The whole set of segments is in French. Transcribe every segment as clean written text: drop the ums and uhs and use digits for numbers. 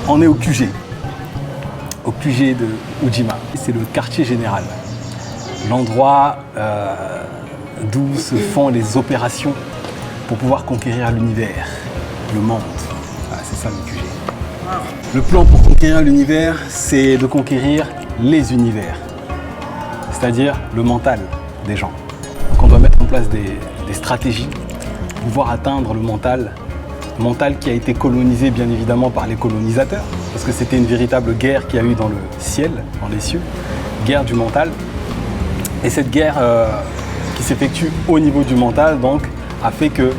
On est au QG de Ujima. C'est le quartier général, l'endroit d'où se font les opérations pour pouvoir conquérir l'univers, le monde. Voilà, c'est ça le QG. Le plan pour conquérir l'univers, c'est de conquérir les univers, c'est-à-dire le mental des gens. Donc on doit mettre en place des stratégies pour pouvoir atteindre le mental qui a été colonisé bien évidemment par les colonisateurs, parce que c'était une véritable guerre qu'il y a eu dans le ciel, dans les cieux, guerre du mental. Et cette guerre qui s'effectue au niveau du mental, donc, a fait que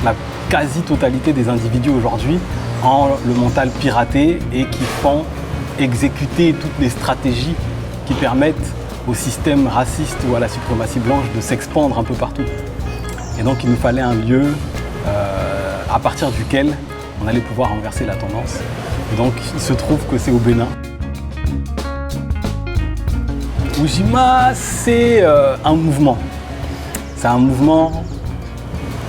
la quasi-totalité des individus aujourd'hui ont le mental piraté et qui font exécuter toutes les stratégies qui permettent au système raciste ou à la suprématie blanche de s'expandre un peu partout. Et donc il nous fallait un lieu à partir duquel on allait pouvoir renverser la tendance. Et donc il se trouve que c'est au Bénin. Ujima, c'est un mouvement. C'est un mouvement,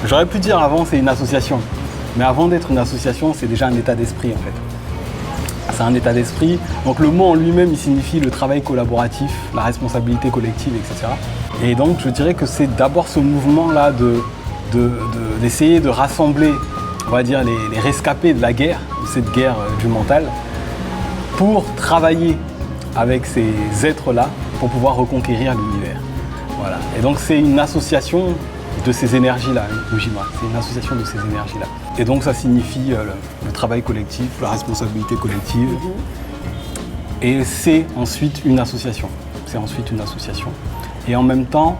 j'aurais pu dire avant c'est une association. Mais avant d'être une association, c'est déjà un état d'esprit en fait. C'est un état d'esprit. Donc le mot en lui-même, il signifie le travail collaboratif, la responsabilité collective, etc. Et donc je dirais que c'est d'abord ce mouvement-là d'essayer de rassembler, on va dire, les rescapés de la guerre, de cette guerre du mental, pour travailler avec ces êtres-là pour pouvoir reconquérir l'univers. Voilà. Et donc c'est une association de ces énergies-là, Ujima. C'est une association de ces énergies-là. Et donc ça signifie le travail collectif, la responsabilité collective. Et c'est ensuite une association. C'est ensuite une association. Et en même temps,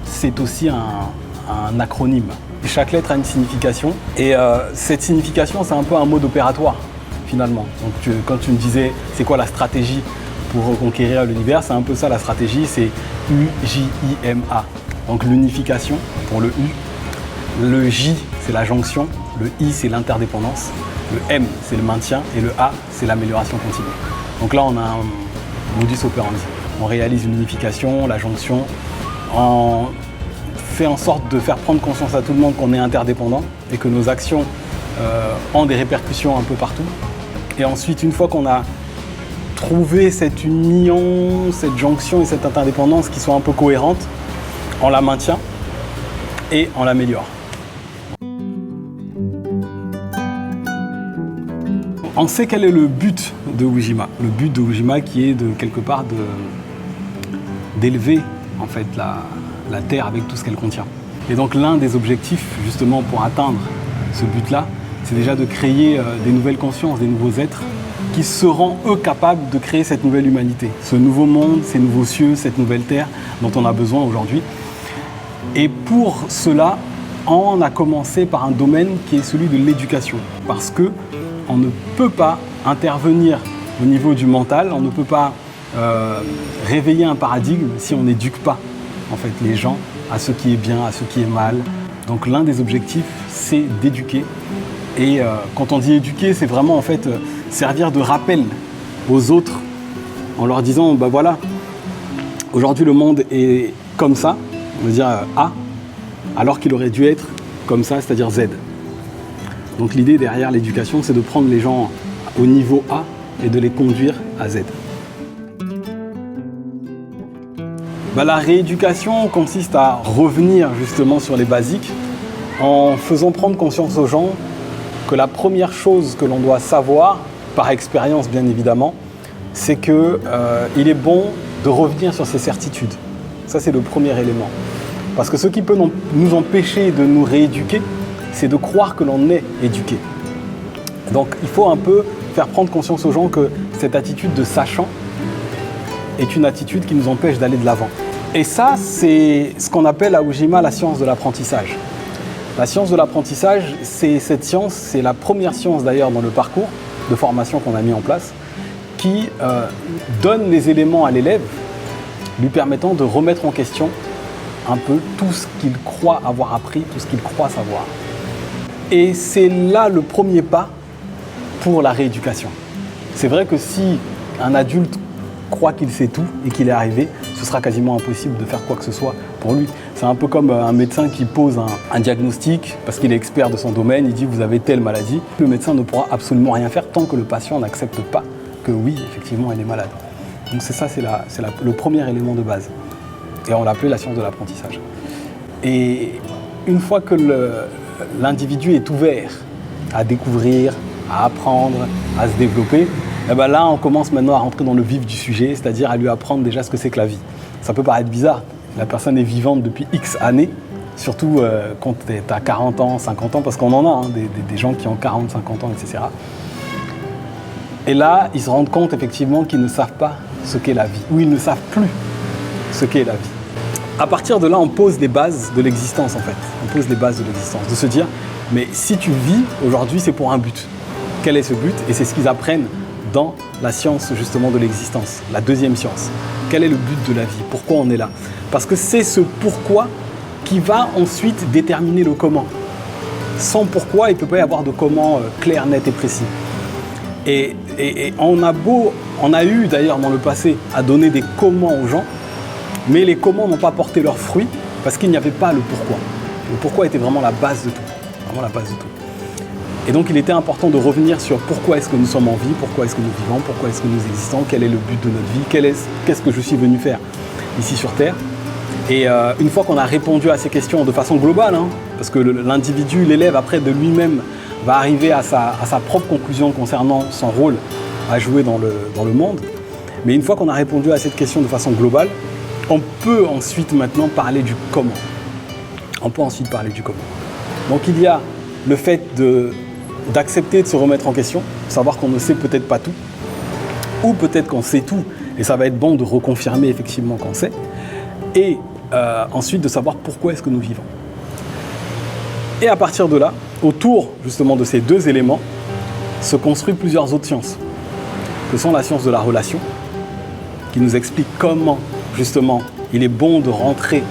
c'est aussi un acronyme. Chaque lettre a une signification. Et cette signification, c'est un peu un mode opératoire, finalement. Donc quand tu me disais, c'est quoi la stratégie pour reconquérir l'univers, c'est un peu ça la stratégie, c'est UJIMA. Donc l'unification pour le U, le J c'est la jonction, le I c'est l'interdépendance, le M c'est le maintien et le A c'est l'amélioration continue. Donc là on a un modus operandi. On réalise une unification, la jonction, on fait en sorte de faire prendre conscience à tout le monde qu'on est interdépendant et que nos actions ont des répercussions un peu partout. Et ensuite, une fois qu'on a trouvé cette union, cette jonction et cette interdépendance qui sont un peu cohérentes, on la maintient et on l'améliore. On sait quel est le but de Ujima. Le but de Ujima qui est de quelque part d'élever en fait la Terre avec tout ce qu'elle contient. Et donc l'un des objectifs justement pour atteindre ce but-là, c'est déjà de créer des nouvelles consciences, des nouveaux êtres qui seront eux capables de créer cette nouvelle humanité, ce nouveau monde, ces nouveaux cieux, cette nouvelle Terre dont on a besoin aujourd'hui. Et pour cela, on a commencé par un domaine qui est celui de l'éducation. Parce qu'on ne peut pas intervenir au niveau du mental, on ne peut pas réveiller un paradigme si on n'éduque pas en fait, les gens à ce qui est bien, à ce qui est mal. Donc l'un des objectifs, c'est d'éduquer. Et quand on dit éduquer, c'est vraiment en fait servir de rappel aux autres en leur disant, bah voilà, aujourd'hui le monde est comme ça, on va dire A, alors qu'il aurait dû être comme ça, c'est-à-dire Z. Donc l'idée derrière l'éducation, c'est de prendre les gens au niveau A et de les conduire à Z. La rééducation consiste à revenir justement sur les basiques en faisant prendre conscience aux gens que la première chose que l'on doit savoir, par expérience bien évidemment, c'est qu'il est bon de revenir sur ses certitudes. Ça, c'est le premier élément. Parce que ce qui peut nous empêcher de nous rééduquer, c'est de croire que l'on est éduqué. Donc, il faut un peu faire prendre conscience aux gens que cette attitude de sachant est une attitude qui nous empêche d'aller de l'avant. Et ça, c'est ce qu'on appelle à Ujima la science de l'apprentissage. La science de l'apprentissage, c'est cette science, c'est la première science d'ailleurs dans le parcours de formation qu'on a mis en place, qui donne les éléments à l'élève, lui permettant de remettre en question un peu tout ce qu'il croit avoir appris, tout ce qu'il croit savoir. Et c'est là le premier pas pour la rééducation. C'est vrai que si un adulte croit qu'il sait tout et qu'il est arrivé, ce sera quasiment impossible de faire quoi que ce soit pour lui. C'est un peu comme un médecin qui pose un diagnostic parce qu'il est expert de son domaine, il dit vous avez telle maladie. Le médecin ne pourra absolument rien faire tant que le patient n'accepte pas que oui, effectivement, il est malade. Donc c'est ça, c'est le premier élément de base. Et on l'appelait la science de l'apprentissage. Et une fois que l'individu est ouvert à découvrir, à apprendre, à se développer, et ben là, on commence maintenant à rentrer dans le vif du sujet, c'est-à-dire à lui apprendre déjà ce que c'est que la vie. Ça peut paraître bizarre. La personne est vivante depuis X années, surtout quand tu as 40 ans, 50 ans, parce qu'on en a des gens qui ont 40, 50 ans, etc. Et là, ils se rendent compte effectivement qu'ils ne savent pas ce qu'est la vie, ou ils ne savent plus ce qu'est la vie. À partir de là, on pose les bases de l'existence en fait. On pose les bases de l'existence, de se dire, mais si tu vis, aujourd'hui, c'est pour un but. Quel est ce but? Et c'est ce qu'ils apprennent dans la science justement de l'existence, la deuxième science. Quel est le but de la vie? Pourquoi on est là? Parce que c'est ce pourquoi qui va ensuite déterminer le comment. Sans pourquoi, il ne peut pas y avoir de comment clair, net et précis. Et on a eu d'ailleurs dans le passé à donner des comment aux gens, mais les comment n'ont pas porté leurs fruits parce qu'il n'y avait pas le pourquoi. Le pourquoi était vraiment la base de tout. Vraiment la base de tout. Et donc il était important de revenir sur pourquoi est-ce que nous sommes en vie, pourquoi est-ce que nous vivons, pourquoi est-ce que nous existons, quel est le but de notre vie, qu'est-ce que je suis venu faire ici sur Terre. Et une fois qu'on a répondu à ces questions de façon globale, parce que l'individu, l'élève après de lui-même va arriver à sa propre conclusion concernant son rôle à jouer dans le monde, mais une fois qu'on a répondu à cette question de façon globale, on peut ensuite maintenant parler du comment. On peut ensuite parler du comment. Donc il y a le fait d'accepter de se remettre en question, savoir qu'on ne sait peut-être pas tout, ou peut-être qu'on sait tout, et ça va être bon de reconfirmer effectivement qu'on sait, et ensuite de savoir pourquoi est-ce que nous vivons. Et à partir de là, autour justement de ces deux éléments, se construisent plusieurs autres sciences, que sont la science de la relation, qui nous explique comment justement il est bon de rentrer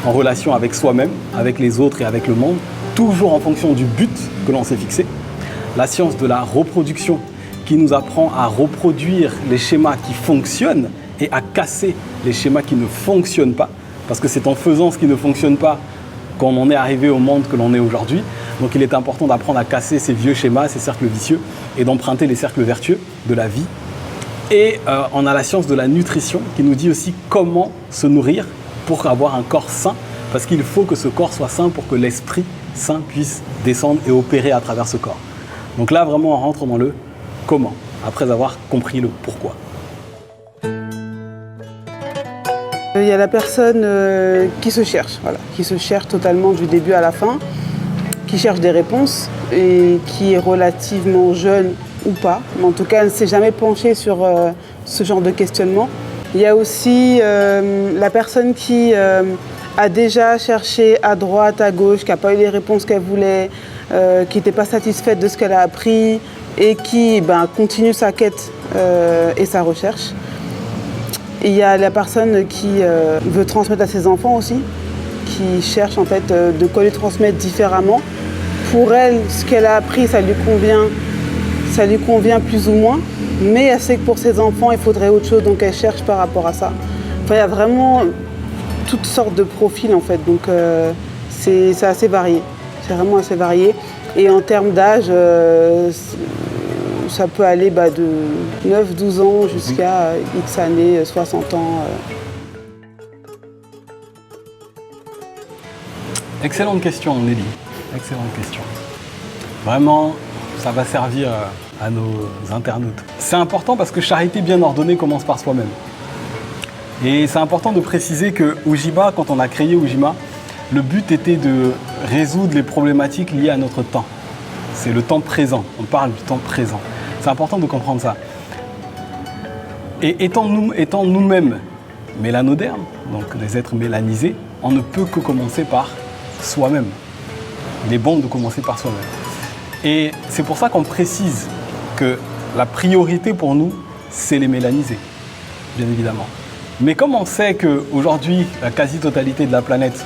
en relation avec soi-même, avec les autres et avec le monde, toujours en fonction du but que l'on s'est fixé. La science de la reproduction qui nous apprend à reproduire les schémas qui fonctionnent et à casser les schémas qui ne fonctionnent pas, parce que c'est en faisant ce qui ne fonctionne pas qu'on en est arrivé au monde que l'on est aujourd'hui. Donc il est important d'apprendre à casser ces vieux schémas, ces cercles vicieux, et d'emprunter les cercles vertueux de la vie. Et on a la science de la nutrition qui nous dit aussi comment se nourrir pour avoir un corps sain, parce qu'il faut que ce corps soit sain pour que l'esprit sain puisse descendre et opérer à travers ce corps. Donc là, vraiment, on rentre dans le comment, après avoir compris le pourquoi. Il y a la personne qui se cherche, voilà, qui se cherche totalement du début à la fin, qui cherche des réponses et qui est relativement jeune ou pas, mais en tout cas, elle ne s'est jamais penchée sur ce genre de questionnement. Il y a aussi la personne qui a déjà cherché à droite, à gauche, qui n'a pas eu les réponses qu'elle voulait, qui n'était pas satisfaite de ce qu'elle a appris et qui continue sa quête et sa recherche. Et il y a la personne qui veut transmettre à ses enfants aussi, qui cherche en fait de quoi lui transmettre différemment. Pour elle, ce qu'elle a appris, ça lui convient plus ou moins, mais elle sait que pour ses enfants, il faudrait autre chose, donc elle cherche par rapport à ça. Enfin, il y a vraiment toutes sortes de profils en fait, donc c'est assez varié. C'est vraiment assez varié. Et en termes d'âge, ça peut aller de 9-12 ans jusqu'à X années, 60 ans. Excellente question, Nelly. Excellente question. Vraiment, ça va servir à nos internautes. C'est important parce que charité bien ordonnée commence par soi-même. Et c'est important de préciser que Ujima, quand on a créé Ujima, le but était de résoudre les problématiques liées à notre temps. C'est le temps présent. On parle du temps présent. C'est important de comprendre ça. Et étant nous-mêmes mélanodermes, donc des êtres mélanisés, on ne peut que commencer par soi-même. Il est bon de commencer par soi-même. Et c'est pour ça qu'on précise que la priorité pour nous, c'est les mélanisés, bien évidemment. Mais comme on sait qu'aujourd'hui, la quasi-totalité de la planète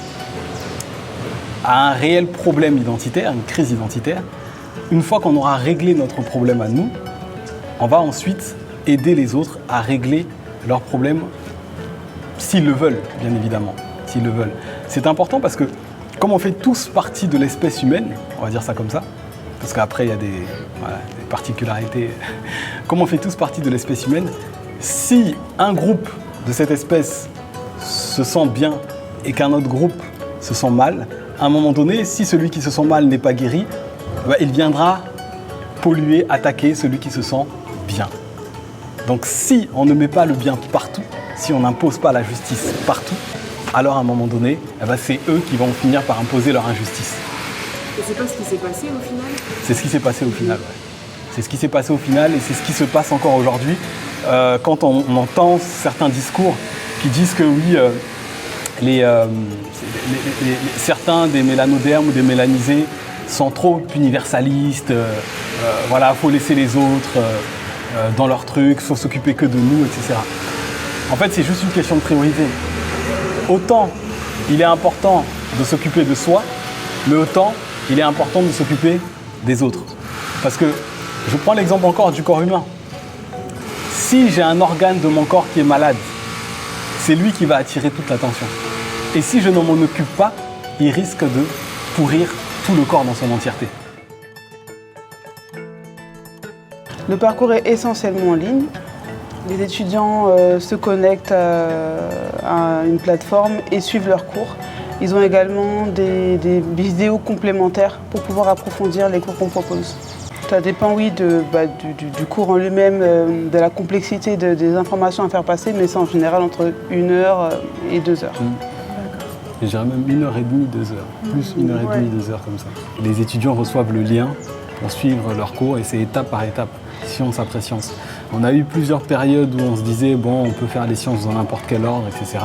a un réel problème identitaire, une crise identitaire, une fois qu'on aura réglé notre problème à nous, on va ensuite aider les autres à régler leurs problèmes s'ils le veulent, bien évidemment, s'ils le veulent. C'est important parce que comme on fait tous partie de l'espèce humaine, on va dire ça comme ça, parce qu'après il y a des particularités, comme on fait tous partie de l'espèce humaine, si un groupe de cette espèce se sent bien et qu'un autre groupe se sent mal, à un moment donné, si celui qui se sent mal n'est pas guéri, il viendra polluer, attaquer celui qui se sent bien. Donc si on ne met pas le bien partout, si on n'impose pas la justice partout, alors à un moment donné, c'est eux qui vont finir par imposer leur injustice. Et c'est pas ce qui s'est passé au final ? C'est ce qui s'est passé au final, ouais. C'est ce qui s'est passé au final et c'est ce qui se passe encore aujourd'hui. Quand on entend certains discours qui disent que oui, certains des mélanodermes ou des mélanisés sont trop universalistes, faut laisser les autres dans leurs trucs, faut s'occuper que de nous, etc. En fait, c'est juste une question de priorité. Autant il est important de s'occuper de soi, mais autant il est important de s'occuper des autres. Parce que je prends l'exemple encore du corps humain. Si j'ai un organe de mon corps qui est malade, c'est lui qui va attirer toute l'attention. Et si je ne m'en occupe pas, il risque de pourrir tout le corps dans son entièreté. Le parcours est essentiellement en ligne. Les étudiants se connectent à une plateforme et suivent leurs cours. Ils ont également des vidéos complémentaires pour pouvoir approfondir les cours qu'on propose. Ça dépend, oui, du cours en lui-même, de la complexité des informations à faire passer, mais c'est en général entre 1 heure et 2 heures. Et je dirais même 1h30, 2 heures. Plus 1h30, 2 heures comme ça. Les étudiants reçoivent le lien pour suivre leurs cours et c'est étape par étape, science après science. On a eu plusieurs périodes où on se disait, bon, on peut faire les sciences dans n'importe quel ordre, etc.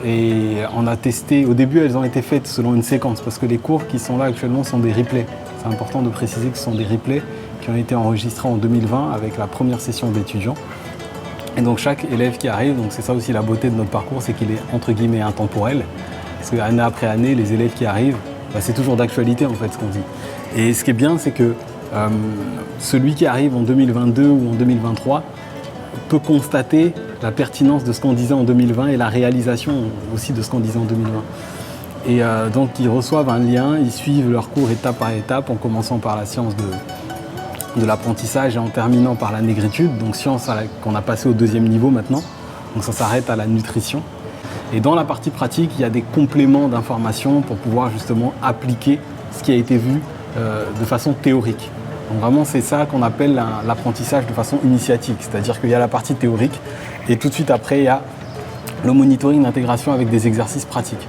Et on a testé, au début elles ont été faites selon une séquence, parce que les cours qui sont là actuellement sont des replays. C'est important de préciser que ce sont des replays qui ont été enregistrés en 2020 avec la première session d'étudiants. Et donc chaque élève qui arrive, donc c'est ça aussi la beauté de notre parcours, c'est qu'il est entre guillemets intemporel. Parce que année après année, les élèves qui arrivent, c'est toujours d'actualité en fait ce qu'on dit. Et ce qui est bien, c'est que celui qui arrive en 2022 ou en 2023 peut constater la pertinence de ce qu'on disait en 2020 et la réalisation aussi de ce qu'on disait en 2020. Et donc ils reçoivent un lien, ils suivent leur cours étape par étape en commençant par la science de l'apprentissage et en terminant par la négritude, donc science qu'on a passé au 2e niveau maintenant, donc ça s'arrête à la nutrition. Et dans la partie pratique, il y a des compléments d'informations pour pouvoir justement appliquer ce qui a été vu de façon théorique. Donc vraiment c'est ça qu'on appelle l'apprentissage de façon initiatique, c'est-à-dire qu'il y a la partie théorique et tout de suite après il y a le monitoring d'intégration avec des exercices pratiques.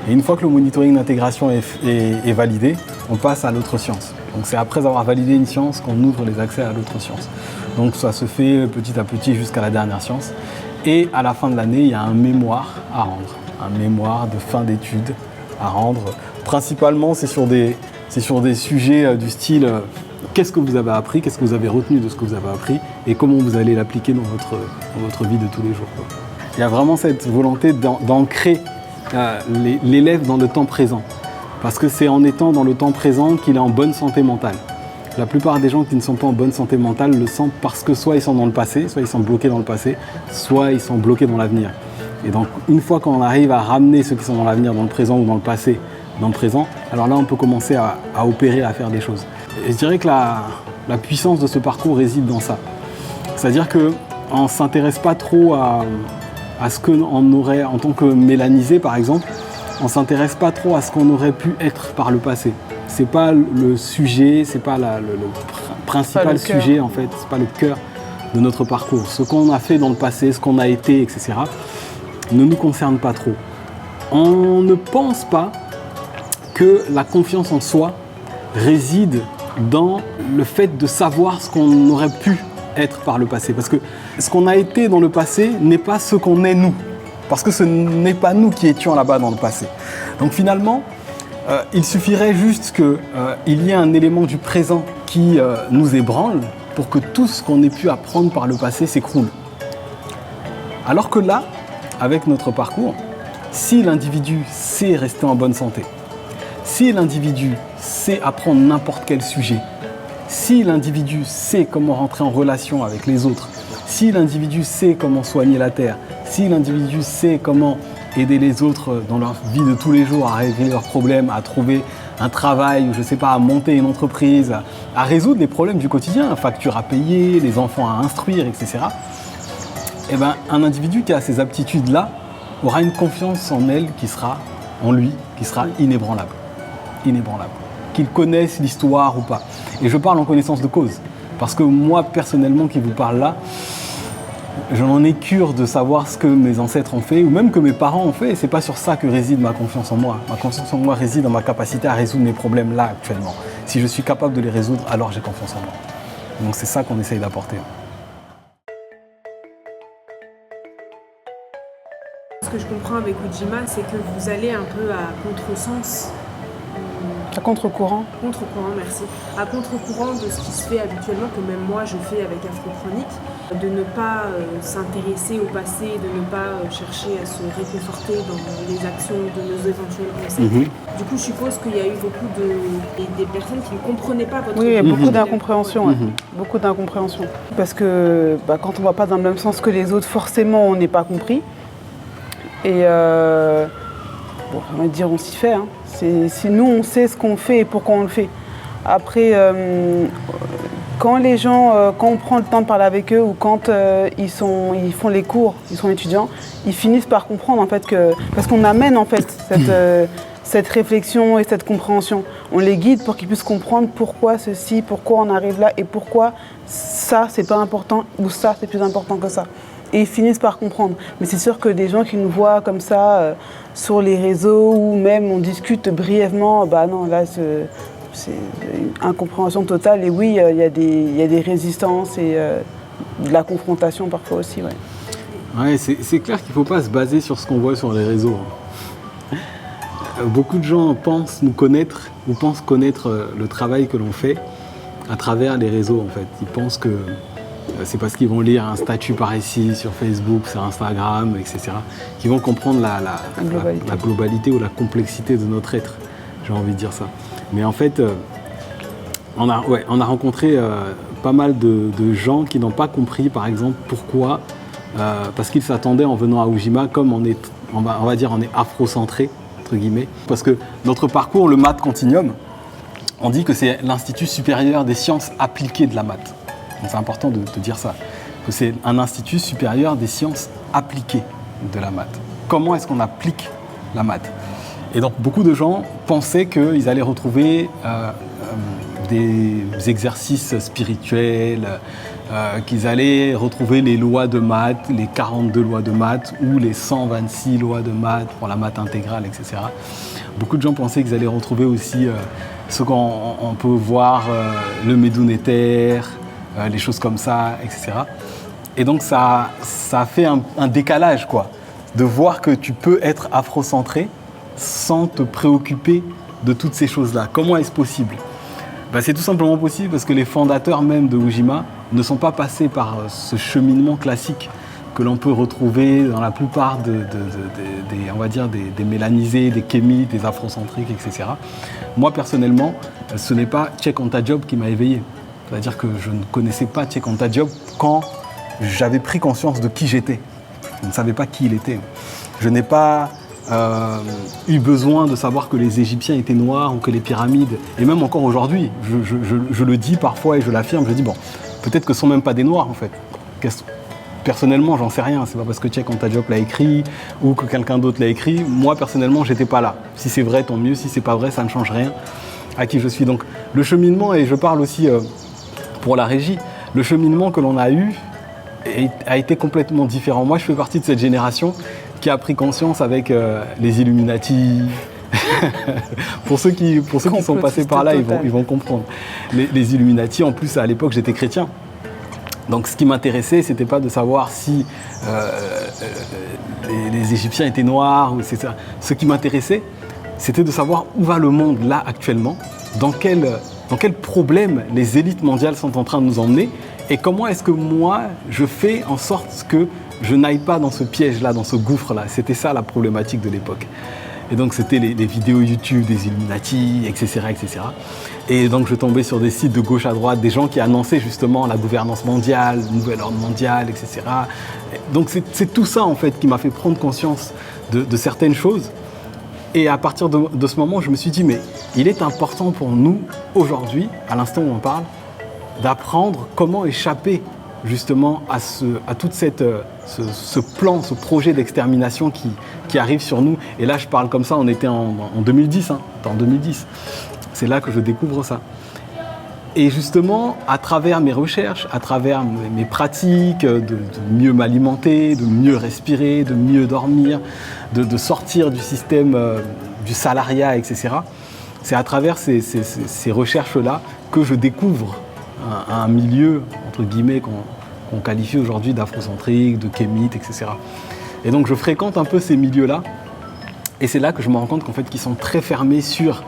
Et une fois que le monitoring d'intégration est validé, on passe à l'autre science. Donc c'est après avoir validé une science qu'on ouvre les accès à l'autre science. Donc ça se fait petit à petit jusqu'à la dernière science. Et à la fin de l'année, il y a un mémoire à rendre. Un mémoire de fin d'études à rendre. Principalement, c'est sur des sujets du style qu'est-ce que vous avez appris, qu'est-ce que vous avez retenu de ce que vous avez appris et comment vous allez l'appliquer dans votre vie de tous les jours. Il y a vraiment cette volonté d'ancrer l'élève dans le temps présent. Parce que c'est en étant dans le temps présent qu'il est en bonne santé mentale. La plupart des gens qui ne sont pas en bonne santé mentale le sentent parce que soit ils sont dans le passé, soit ils sont bloqués dans le passé, soit ils sont bloqués dans l'avenir. Et donc une fois qu'on arrive à ramener ceux qui sont dans l'avenir dans le présent ou dans le passé dans le présent, alors là on peut commencer à opérer, à faire des choses. Et je dirais que la puissance de ce parcours réside dans ça. C'est-à-dire qu'on ne s'intéresse pas trop à ce qu'on aurait, en tant que mélanisé par exemple, on ne s'intéresse pas trop à ce qu'on aurait pu être par le passé. C'est pas le sujet, c'est pas le principal sujet en fait, c'est pas le cœur de notre parcours. Ce qu'on a fait dans le passé, ce qu'on a été, etc. ne nous concerne pas trop. On ne pense pas que la confiance en soi réside dans le fait de savoir ce qu'on aurait pu être par le passé. Parce que ce qu'on a été dans le passé n'est pas ce qu'on est nous. Parce que ce n'est pas nous qui étions là-bas dans le passé. Donc finalement, il suffirait juste qu'il y ait un élément du présent qui nous ébranle pour que tout ce qu'on ait pu apprendre par le passé s'écroule. Alors que là, avec notre parcours, si l'individu sait rester en bonne santé, si l'individu sait apprendre n'importe quel sujet, si l'individu sait comment rentrer en relation avec les autres, si l'individu sait comment soigner la terre, si l'individu sait comment aider les autres dans leur vie de tous les jours à régler leurs problèmes, à trouver un travail, ou je sais pas, à monter une entreprise, à résoudre les problèmes du quotidien, factures à payer, les enfants à instruire, etc. Eh ben, un individu qui a ces aptitudes-là aura une confiance en lui, qui sera inébranlable. Inébranlable. Qu'il connaisse l'histoire ou pas. Et je parle en connaissance de cause. Parce que moi, personnellement, qui vous parle là, je n'en ai cure de savoir ce que mes ancêtres ont fait, ou même que mes parents ont fait, et c'est pas sur ça que réside ma confiance en moi. Ma confiance en moi réside dans ma capacité à résoudre mes problèmes là, actuellement. Si je suis capable de les résoudre, alors j'ai confiance en moi. Donc c'est ça qu'on essaye d'apporter. Ce que je comprends avec Ujima, c'est que vous allez un peu à contresens. À contre-courant. Contre-courant, merci. À contre-courant de ce qui se fait habituellement, que même moi je fais avec Afro-Chronique, de ne pas s'intéresser au passé, de ne pas chercher à se réconforter dans les actions de nos éventuels ancêtres. Du coup, je suppose qu'il y a eu beaucoup des personnes qui ne comprenaient pas votre... Oui, il y a beaucoup d'incompréhension. Ouais. Beaucoup d'incompréhension. Parce que quand on ne va pas dans le même sens que les autres, forcément, on n'est pas compris. Et on va dire, on s'y fait. Hein. Si nous, on sait ce qu'on fait et pourquoi on le fait. Après, quand les gens, quand on prend le temps de parler avec eux ou quand ils font les cours, ils sont étudiants, ils finissent par comprendre en fait parce qu'on amène en fait cette réflexion et cette compréhension. On les guide pour qu'ils puissent comprendre pourquoi ceci, pourquoi on arrive là et pourquoi ça c'est pas important ou ça c'est plus important que ça. Et ils finissent par comprendre. Mais c'est sûr que des gens qui nous voient comme ça sur les réseaux ou même on discute brièvement, non, là c'est une incompréhension totale. Et oui, il y a des résistances et de la confrontation parfois aussi. Ouais. Ouais, c'est clair qu'il ne faut pas se baser sur ce qu'on voit sur les réseaux. Beaucoup de gens pensent nous connaître ou pensent connaître le travail que l'on fait à travers les réseaux en fait. Ils pensent que c'est parce qu'ils vont lire un statut par ici sur Facebook, sur Instagram, etc. qu'ils vont comprendre la globalité ou la complexité de notre être. J'ai envie de dire ça. Mais en fait, on a rencontré pas mal de gens qui n'ont pas compris, par exemple, pourquoi, parce qu'ils s'attendaient en venant à Ujima, comme on va dire, on est afrocentré, entre guillemets, parce que notre parcours, le Math Continuum, on dit que c'est l'Institut supérieur des sciences appliquées de la maths. Donc c'est important de dire ça, que c'est un institut supérieur des sciences appliquées de la maths. Comment est-ce qu'on applique la maths? Et donc beaucoup de gens pensaient qu'ils allaient retrouver des exercices spirituels, qu'ils allaient retrouver les lois de maths, les 42 lois de maths ou les 126 lois de maths pour la maths intégrale, etc. Beaucoup de gens pensaient qu'ils allaient retrouver aussi ce qu'on peut voir, le Medoun Ether, les choses comme ça, etc. Et donc ça a fait un décalage, quoi, de voir que tu peux être afrocentré sans te préoccuper de toutes ces choses-là. Comment est-ce possible? C'est tout simplement possible parce que les fondateurs même de Ujima ne sont pas passés par ce cheminement classique que l'on peut retrouver dans la plupart des mélanisés, des kémites, des afrocentriques, etc. Moi, personnellement, ce n'est pas Cheikh Anta Diop qui m'a éveillé. C'est-à-dire que je ne connaissais pas Cheikh Anta Diop quand j'avais pris conscience de qui j'étais. Je ne savais pas qui il était. Je n'ai pas eu besoin de savoir que les Égyptiens étaient noirs ou que les pyramides, et même encore aujourd'hui, je le dis parfois et je l'affirme, je dis peut-être que ce ne sont même pas des noirs en fait. Personnellement, j'en sais rien. C'est pas parce que Cheikh Anta Diop l'a écrit ou que quelqu'un d'autre l'a écrit. Moi, personnellement, j'étais pas là. Si c'est vrai, tant mieux. Si c'est pas vrai, ça ne change rien à qui je suis. Donc, le cheminement, et je parle aussi pour la régie, le cheminement que l'on a eu a été complètement différent. Moi, je fais partie de cette génération qui a pris conscience avec les Illuminati. Pour ceux qui sont passés par là, ils vont comprendre. Les Illuminati, en plus, à l'époque, j'étais chrétien. Donc ce qui m'intéressait, c'était pas de savoir si les Égyptiens étaient noirs ou c'est ça. Ce qui m'intéressait, c'était de savoir où va le monde là actuellement, dans quel problème les élites mondiales sont en train de nous emmener et comment est-ce que moi je fais en sorte que je n'aille pas dans ce piège-là, dans ce gouffre-là. C'était ça la problématique de l'époque. Et donc c'était les vidéos YouTube des Illuminati, etc., etc. Et donc je tombais sur des sites de gauche à droite, des gens qui annonçaient justement la gouvernance mondiale, le nouvel ordre mondial, etc. Donc c'est tout ça en fait qui m'a fait prendre conscience de certaines choses. Et à partir de ce moment, je me suis dit, mais il est important pour nous, aujourd'hui, à l'instant où on parle, d'apprendre comment échapper justement à toute ce plan, ce projet d'extermination qui arrive sur nous. Et là, je parle comme ça, on était en 2010, en 2010. C'est là que je découvre ça. Et justement, à travers mes recherches, à travers mes pratiques, de mieux m'alimenter, de mieux respirer, de mieux dormir, de sortir du système du salariat, etc. C'est à travers ces recherches-là que je découvre un milieu, entre guillemets, qu'on qualifie aujourd'hui d'afrocentrique, de kémite, etc. Et donc je fréquente un peu ces milieux-là, et c'est là que je me rends compte qu'en fait, qu'ils sont très fermés sur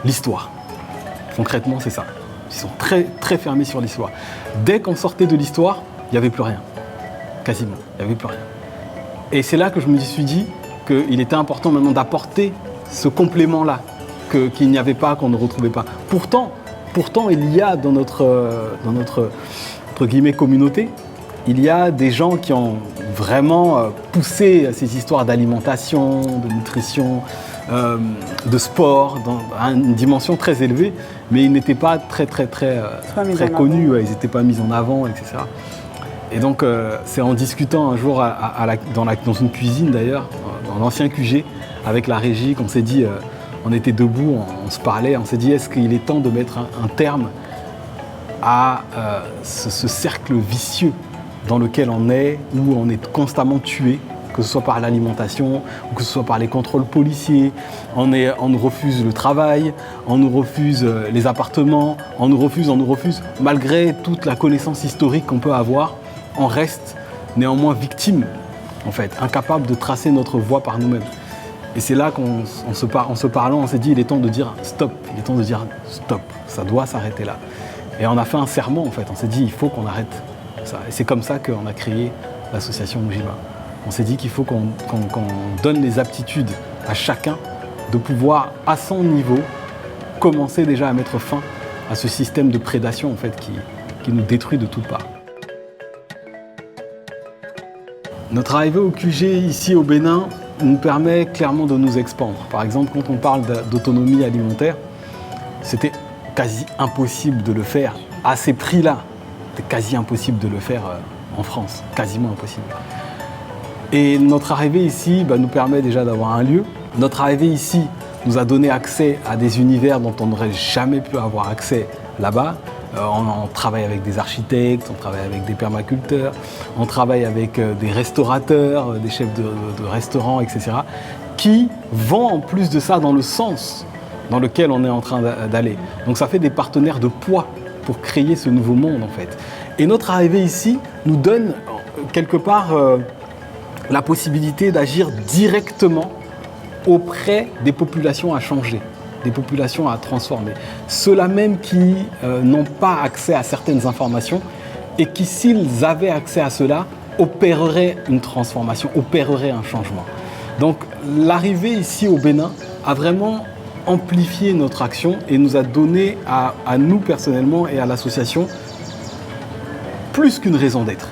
l'histoire. Concrètement, c'est ça. Ils sont très, très fermés sur l'histoire. Dès qu'on sortait de l'histoire, il n'y avait plus rien. Quasiment, il n'y avait plus rien. Et c'est là que je me suis dit qu'il était important maintenant d'apporter ce complément-là, qu'il n'y avait pas, qu'on ne retrouvait pas. Pourtant, il y a dans notre entre guillemets, communauté, il y a des gens qui ont vraiment poussé ces histoires d'alimentation, de nutrition, de sport, à une dimension très élevée, mais ils n'étaient pas très connus, ils n'étaient pas mis en avant, etc. Et donc, c'est en discutant un jour dans une cuisine d'ailleurs, dans l'ancien QG, avec la régie, qu'on s'est dit, on était debout, on se parlait, on s'est dit, est-ce qu'il est temps de mettre un terme à ce cercle vicieux dans lequel on est, où on est constamment tué, que ce soit par l'alimentation ou que ce soit par les contrôles policiers. On nous refuse le travail, on nous refuse les appartements, on nous refuse. Malgré toute la connaissance historique qu'on peut avoir, on reste néanmoins victime, en fait, incapable de tracer notre voie par nous-mêmes. Et c'est là qu'en se parlant, on s'est dit, il est temps de dire stop, ça doit s'arrêter là. Et on a fait un serment, en fait, on s'est dit, il faut qu'on arrête ça. Et c'est comme ça qu'on a créé l'association Mujiba. On s'est dit qu'il faut qu'on donne les aptitudes à chacun de pouvoir, à son niveau, commencer déjà à mettre fin à ce système de prédation, en fait, qui nous détruit de toutes parts. Notre arrivée au QG ici au Bénin nous permet clairement de nous expandre. Par exemple, quand on parle d'autonomie alimentaire, c'était quasi impossible de le faire à ces prix-là. C'était quasi impossible de le faire en France, quasiment impossible. Et notre arrivée ici nous permet déjà d'avoir un lieu. Notre arrivée ici nous a donné accès à des univers dont on n'aurait jamais pu avoir accès là-bas. On travaille avec des architectes, on travaille avec des permaculteurs, on travaille avec des restaurateurs, des chefs de restaurants, etc., qui vont en plus de ça dans le sens dans lequel on est en train d'aller. Donc ça fait des partenaires de poids pour créer ce nouveau monde, en fait. Et notre arrivée ici nous donne quelque part la possibilité d'agir directement auprès des populations à changer, des populations à transformer. Ceux-là même qui n'ont pas accès à certaines informations et qui, s'ils avaient accès à cela, opéreraient une transformation, opéreraient un changement. Donc l'arrivée ici au Bénin a vraiment amplifié notre action et nous a donné à nous personnellement et à l'association plus qu'une raison d'être.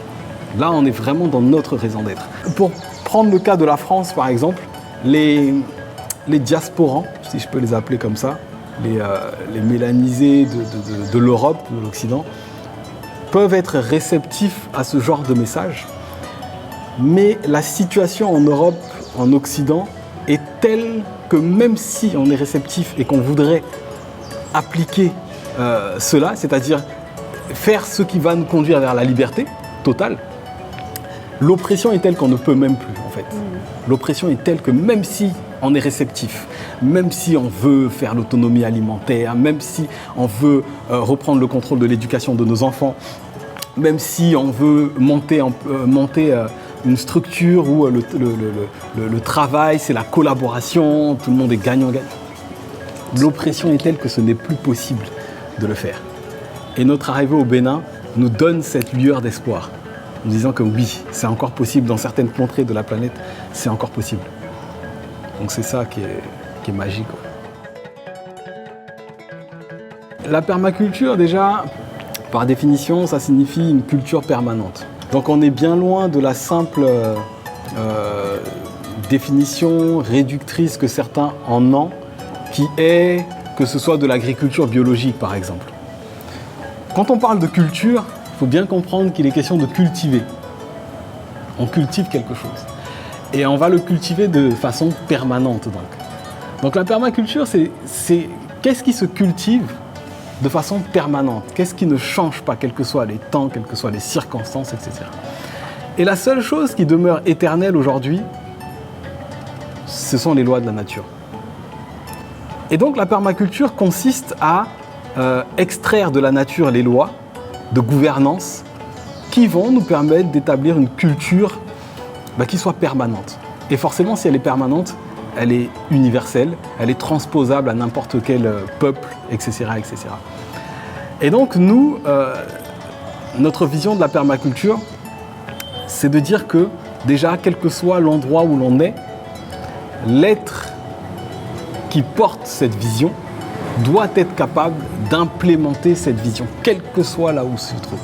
Là, on est vraiment dans notre raison d'être. Pour prendre le cas de la France, par exemple, les diasporans, si je peux les appeler comme ça, les mélanisés de l'Europe, de l'Occident, peuvent être réceptifs à ce genre de message. Mais la situation en Europe, en Occident, est telle que même si on est réceptif et qu'on voudrait appliquer cela, c'est-à-dire faire ce qui va nous conduire vers la liberté totale, l'oppression est telle qu'on ne peut même plus, en fait. L'oppression est telle que même si on est réceptif, même si on veut faire l'autonomie alimentaire, même si on veut reprendre le contrôle de l'éducation de nos enfants, même si on veut monter une structure où le travail, c'est la collaboration, tout le monde est gagnant-gagnant. L'oppression est telle que ce n'est plus possible de le faire. Et notre arrivée au Bénin nous donne cette lueur d'espoir, en disant que oui, c'est encore possible dans certaines contrées de la planète, c'est encore possible. Donc c'est ça qui est magique. La permaculture, déjà, par définition, ça signifie une culture permanente. Donc on est bien loin de la simple définition réductrice que certains en ont, qui est que ce soit de l'agriculture biologique, par exemple. Quand on parle de culture, il faut bien comprendre qu'il est question de cultiver. On cultive quelque chose. Et on va le cultiver de façon permanente. Donc la permaculture, c'est qu'est-ce qui se cultive de façon permanente? Qu'est-ce qui ne change pas, quels que soient les temps, quelles que soient les circonstances, etc. Et la seule chose qui demeure éternelle aujourd'hui, ce sont les lois de la nature. Et donc la permaculture consiste à extraire de la nature les lois de gouvernance qui vont nous permettre d'établir une culture qui soit permanente. Et forcément, si elle est permanente, elle est universelle, elle est transposable à n'importe quel peuple, etc., etc. Et donc nous, notre vision de la permaculture, c'est de dire que déjà, quel que soit l'endroit où l'on est, l'être qui porte cette vision doit être capable d'implémenter cette vision, quel que soit là où il se trouve.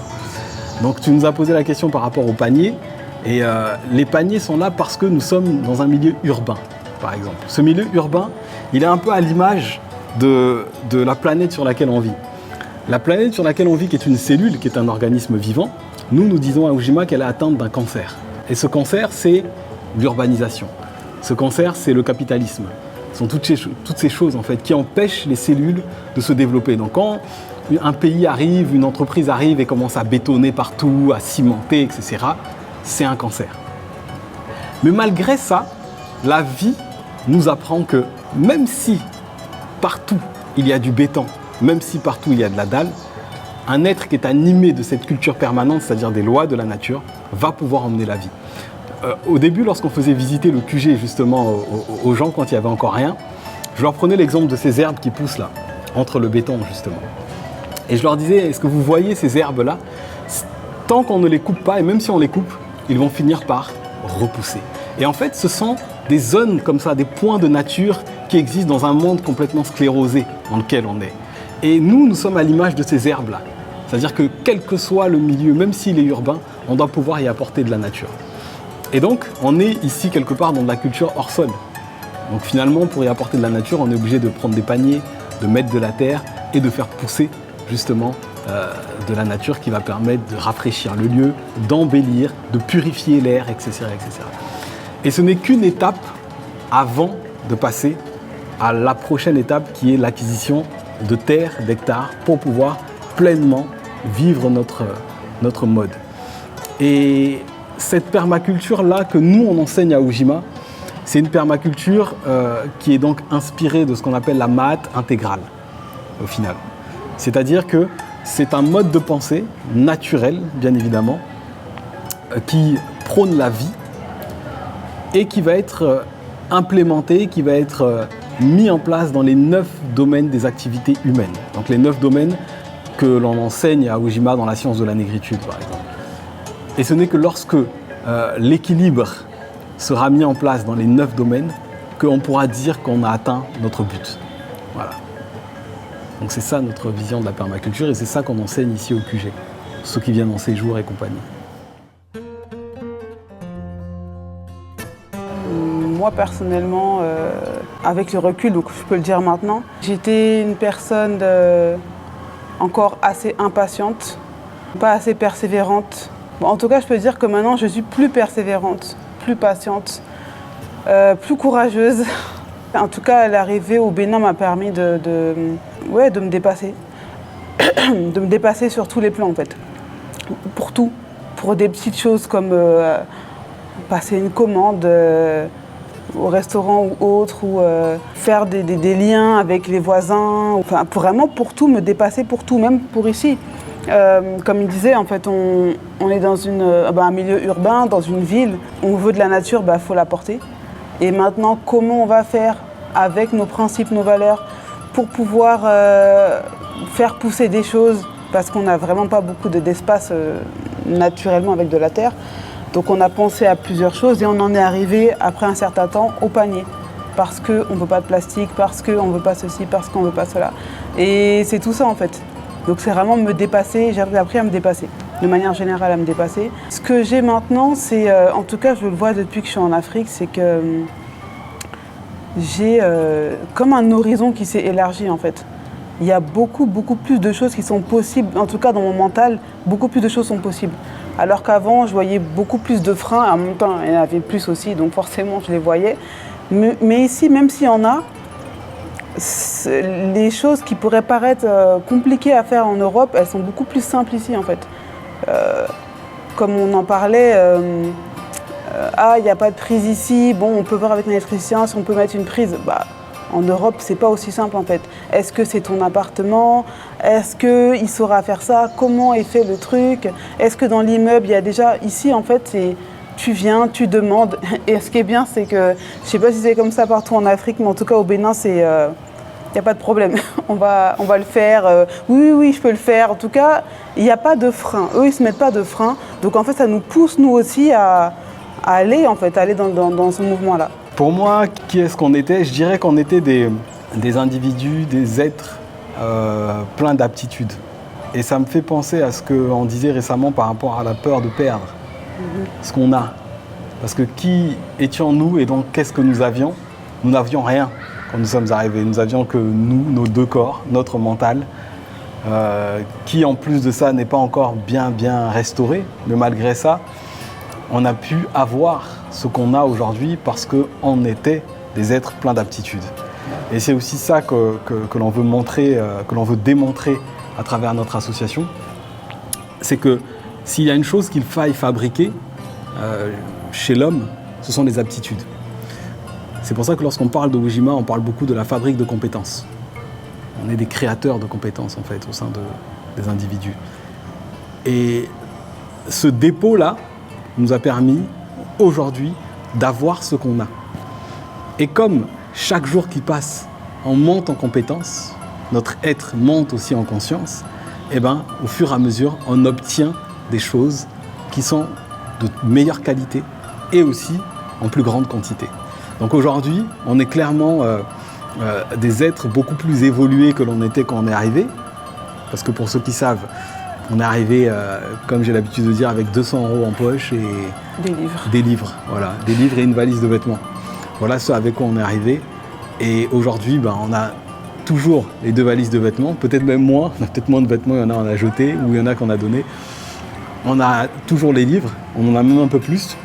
Donc tu nous as posé la question par rapport aux paniers, et les paniers sont là parce que nous sommes dans un milieu urbain, par exemple. Ce milieu urbain, il est un peu à l'image de la planète sur laquelle on vit. La planète sur laquelle on vit, qui est une cellule, qui est un organisme vivant, nous disons à Ujima qu'elle est atteinte d'un cancer. Et ce cancer, c'est l'urbanisation. Ce cancer, c'est le capitalisme. Ce sont toutes ces choses en fait, qui empêchent les cellules de se développer. Donc quand un pays arrive, une entreprise arrive et commence à bétonner partout, à cimenter, etc., c'est un cancer. Mais malgré ça, la vie nous apprend que même si partout il y a du béton, même si partout il y a de la dalle, un être qui est animé de cette culture permanente, c'est-à-dire des lois de la nature, va pouvoir emmener la vie. Au début, lorsqu'on faisait visiter le QG justement aux gens quand il n'y avait encore rien, je leur prenais l'exemple de ces herbes qui poussent là, entre le béton justement. Et je leur disais, est-ce que vous voyez ces herbes-là? Tant qu'on ne les coupe pas, et même si on les coupe, ils vont finir par repousser. Et en fait, ce sont des zones comme ça, des points de nature qui existent dans un monde complètement sclérosé dans lequel on est. Et nous sommes à l'image de ces herbes-là. C'est-à-dire que quel que soit le milieu, même s'il est urbain, on doit pouvoir y apporter de la nature. Et donc, on est ici quelque part dans de la culture hors sol. Donc finalement, pour y apporter de la nature, on est obligé de prendre des paniers, de mettre de la terre et de faire pousser justement de la nature qui va permettre de rafraîchir le lieu, d'embellir, de purifier l'air, etc., etc. Et ce n'est qu'une étape avant de passer à la prochaine étape qui est l'acquisition de terres, d'hectares, pour pouvoir pleinement vivre notre mode. Et cette permaculture-là que nous, on enseigne à Ujima, c'est une permaculture qui est donc inspirée de ce qu'on appelle la Mahat intégrale, au final. C'est-à-dire que c'est un mode de pensée naturel, bien évidemment, qui prône la vie et qui va être implémenté, qui va être mis en place dans les 9 domaines des activités humaines. Donc les 9 domaines que l'on enseigne à Ujima dans la science de la négritude, par exemple. Et ce n'est que lorsque l'équilibre sera mis en place dans les 9 domaines qu'on pourra dire qu'on a atteint notre but. Voilà. Donc c'est ça notre vision de la permaculture et c'est ça qu'on enseigne ici au QG, ceux qui viennent en séjour et compagnie. Moi personnellement, avec le recul, donc je peux le dire maintenant, j'étais une personne encore assez impatiente, pas assez persévérante. Bon, en tout cas, je peux dire que maintenant, je suis plus persévérante, plus patiente, plus courageuse. En tout cas, l'arrivée au Bénin m'a permis de me dépasser. De me dépasser sur tous les plans, en fait. Pour tout. Pour des petites choses comme passer une commande au restaurant ou autre, ou faire des liens avec les voisins. Enfin, vraiment pour tout, me dépasser pour tout, même pour ici. Comme il disait, en fait, on est dans un milieu urbain, dans une ville. On veut de la nature, faut la porter. Et maintenant, comment on va faire avec nos principes, nos valeurs, pour pouvoir faire pousser des choses, parce qu'on n'a vraiment pas beaucoup d'espace naturellement avec de la terre. Donc on a pensé à plusieurs choses et on en est arrivé, après un certain temps, au panier. parce qu'on ne veut pas de plastique, parce qu'on ne veut pas ceci, parce qu'on ne veut pas cela. Et c'est tout ça en fait. Donc c'est vraiment me dépasser, j'ai appris à me dépasser, de manière générale à me dépasser. Ce que j'ai maintenant, c'est, en tout cas je le vois depuis que je suis en Afrique, c'est que j'ai comme un horizon qui s'est élargi en fait. Il y a beaucoup plus de choses qui sont possibles, en tout cas dans mon mental, beaucoup plus de choses sont possibles. Alors qu'avant, je voyais beaucoup plus de freins, en même temps il y en avait plus aussi, donc forcément je les voyais. Mais ici, même s'il y en a, les choses qui pourraient paraître compliquées à faire en Europe, elles sont beaucoup plus simples ici en fait. Comme on en parlait, il n'y a pas de prise ici, bon on peut voir avec un électricien si on peut mettre une prise. En Europe, c'est pas aussi simple en fait. Est-ce que c'est ton appartement? Est-ce qu'il saura faire ça? Comment est fait le truc? Est-ce que dans l'immeuble, il y a déjà... Ici en fait, c'est... Tu viens, tu demandes. Et ce qui est bien, c'est que, je ne sais pas si c'est comme ça partout en Afrique, mais en tout cas au Bénin, il n'y a pas de problème. On va le faire. Oui, je peux le faire. En tout cas, il n'y a pas de frein. Eux, ils ne se mettent pas de frein. Donc en fait, ça nous pousse, nous aussi, à aller dans ce mouvement-là. Pour moi, qui est-ce qu'on était? Je dirais qu'on était des individus, des êtres pleins d'aptitudes. Et ça me fait penser à ce qu'on disait récemment par rapport à la peur de perdre. Ce qu'on a. Parce que qui étions-nous et donc qu'est-ce que nous avions? Nous n'avions rien quand nous sommes arrivés. Nous avions que nous, nos deux corps, notre mental, qui en plus de ça n'est pas encore bien restauré. Mais malgré ça, on a pu avoir ce qu'on a aujourd'hui parce qu'on était des êtres pleins d'aptitudes. Et c'est aussi ça que l'on veut montrer, que l'on veut démontrer à travers notre association. C'est que s'il y a une chose qu'il faille fabriquer chez l'homme, ce sont les aptitudes. C'est pour ça que lorsqu'on parle de Ujima, on parle beaucoup de la fabrique de compétences. On est des créateurs de compétences en fait au sein des individus. Et ce dépôt-là nous a permis aujourd'hui d'avoir ce qu'on a. Et comme chaque jour qui passe, on monte en compétences, notre être monte aussi en conscience, et au fur et à mesure, on obtient des choses qui sont de meilleure qualité et aussi en plus grande quantité. Donc aujourd'hui, on est clairement des êtres beaucoup plus évolués que l'on était quand on est arrivé. Parce que pour ceux qui savent, on est arrivé, comme j'ai l'habitude de dire, avec 200 € en poche et des livres, voilà, des livres et une valise de vêtements. Voilà ce avec quoi on est arrivé. Et aujourd'hui, on a toujours les 2 valises de vêtements, peut-être même moins. On a peut-être moins de vêtements, il y en a on a jeté ou il y en a qu'on a donné. On a toujours les livres, on en a même un peu plus.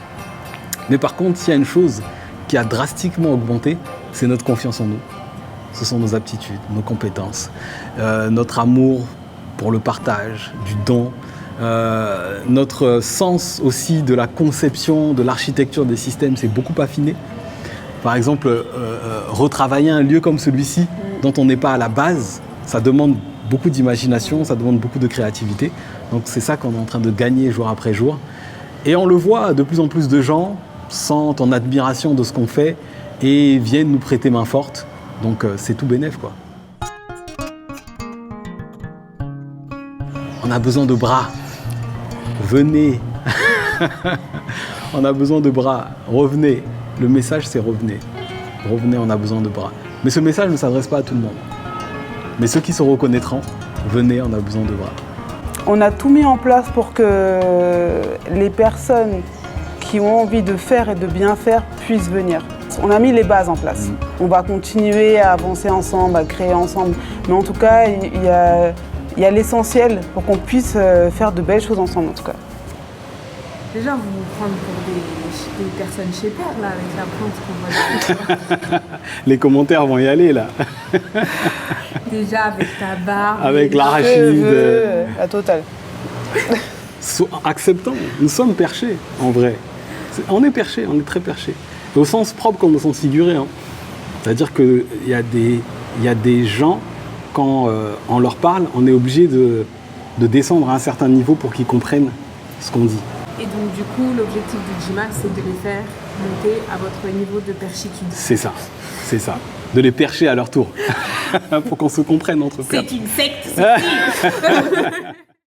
Mais par contre, s'il y a une chose qui a drastiquement augmenté, c'est notre confiance en nous. Ce sont nos aptitudes, nos compétences, notre amour pour le partage, du don, notre sens aussi de la conception, de l'architecture des systèmes s'est beaucoup affiné. Par exemple, retravailler un lieu comme celui-ci, dont on n'est pas à la base, ça demande beaucoup d'imagination, ça demande beaucoup de créativité. Donc c'est ça qu'on est en train de gagner jour après jour. Et on le voit, de plus en plus de gens sentent en admiration de ce qu'on fait et viennent nous prêter main forte. Donc c'est tout bénef, quoi. On a besoin de bras. Venez. On a besoin de bras. Revenez. Le message, c'est revenez. Revenez, on a besoin de bras. Mais ce message ne s'adresse pas à tout le monde. Mais ceux qui se reconnaîtront, venez, on a besoin de bras. On a tout mis en place pour que les personnes qui ont envie de faire et de bien faire puissent venir. On a mis les bases en place. On va continuer à avancer ensemble, à créer ensemble. Mais en tout cas, il y a l'essentiel pour qu'on puisse faire de belles choses ensemble, en tout cas. Déjà, vous vous prenez pour des personnes chez Père, là, avec la plante qu'on voit. Les commentaires vont y aller, là. Déjà, avec ta barbe. Avec l'arachide. La totale. Acceptons. Nous sommes perchés, en vrai. On est perchés, on est très perchés. Au sens propre comme au sens figuré. Hein. C'est-à-dire qu'il y a des gens, quand on leur parle, on est obligé de descendre à un certain niveau pour qu'ils comprennent ce qu'on dit. Et donc du coup, l'objectif du Ujima, c'est de les faire monter à votre niveau de perchitude. C'est ça. De les percher à leur tour. Pour qu'on se comprenne entre pairs. C'est une secte, c'est